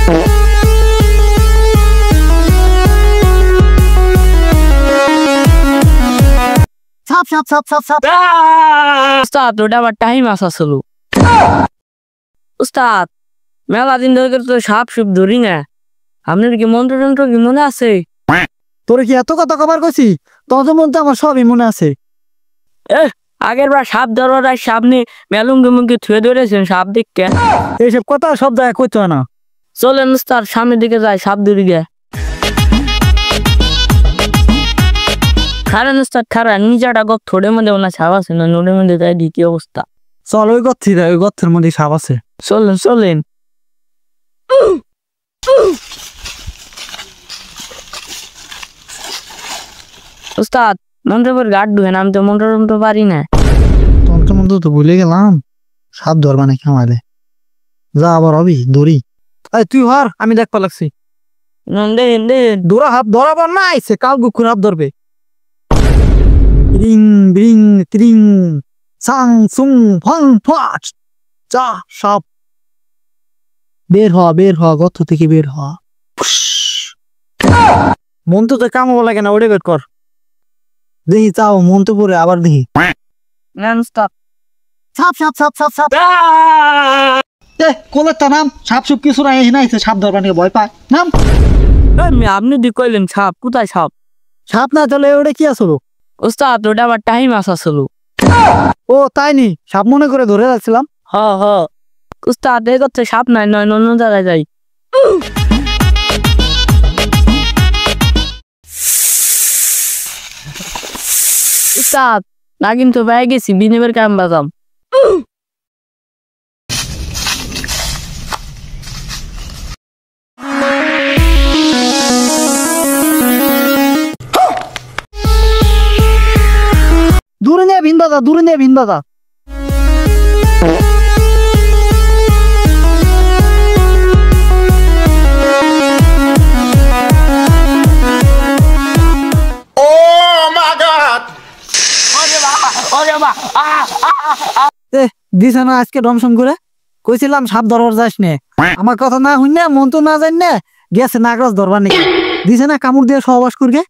সাপ সাপ সাপ সাপ সাপ। উস্তাদ ওটা আবার টাইম আসা ছিল। উস্তাদ মেলা দিন ধরে তো সাপ সুপ ধরি না, আপনার কি মন্ত্র যন্ত্র কি মনে আছে? তোর কি এত কথা কবার কইছি? তোর মধ্যে আমার সবই মনে আছে। আগের বার সাপ ধরার সামনে মেলুঙ্গি মুঙ্গি থুয়ে ধরেছেন সাপ দেখতে। এইসব কথা সব জায়গায় কইতো না। চলেন উস্তাদ সামনের দিকে যায় সাপ ধরি গে। খারান উস্তাদ খারান, নিজাটা গপ থোড়ের মধ্যে ওনার সাপ আছে না, নোড়ের মধ্যে যায় কি অবস্থা। চল ওই গর্তের মধ্যে সাপ আছে। চলেন চলেন। উস্তাদ মন্ত্রপুর গার্ড ধুয়েন, আমি তো মন্ত্র টন্ত্র পারি না। তন্ত্র মন্ত্র তো ভুলে গেলাম। সাপ ধরবা নাকি আমাদের? যা আবার হবি দড়ি। তুই হর, আমি দেখবা লাগছি। দেন দেন দৌড়া হাফ ধরাবার না আইছে, কাল গুকুর হাফ ধরবে। রিং বিং ত্রিং সাং সুং ফং ফাচ যা সাপ। বের হ গর্ত থেকে বের হ। মন তো কামাবো লাগে না, ওটা বের কর। দেখি চাও মন তো পরে আবার দেখি। উস্তাদ সাপ সাপ সাপ সাপ সাপ। কোলেরটা নাম। সাপ সুপ কিছু নাই, নাইছে সাপ ধরবা নিয়ে ভয় পায় নাম। আপনি দি কইলেন সাপ, কোথায় সাপ? সাপ না চলে ওটা কি আসলো? উস্তাদ ওটা আবার টাইম আসা ছিল। ও তাই নি, সাপ মনে করে ধরে যাচ্ছিলাম। হ হ উস্তাদ এই করতে সাপ নাই, নয় অন্য জায়গায় যাই। উস্তাদ না কিন্তু পেয়ে গেছি, বিনিবের কাম বাজাম। দূরে নিয়ে ভিন দাদা, দূরে নিয়ে ভিন দাদা। দিছে না আজকে দমশন করে। কইছিলাম সাপ ধরবার যাস নে, আমার কথা না শুন না, মন তো না জান না, গেছে নাগরাজ ধরবার নাকি। দিছে না কামড় দিয়ে সহবাস করবে।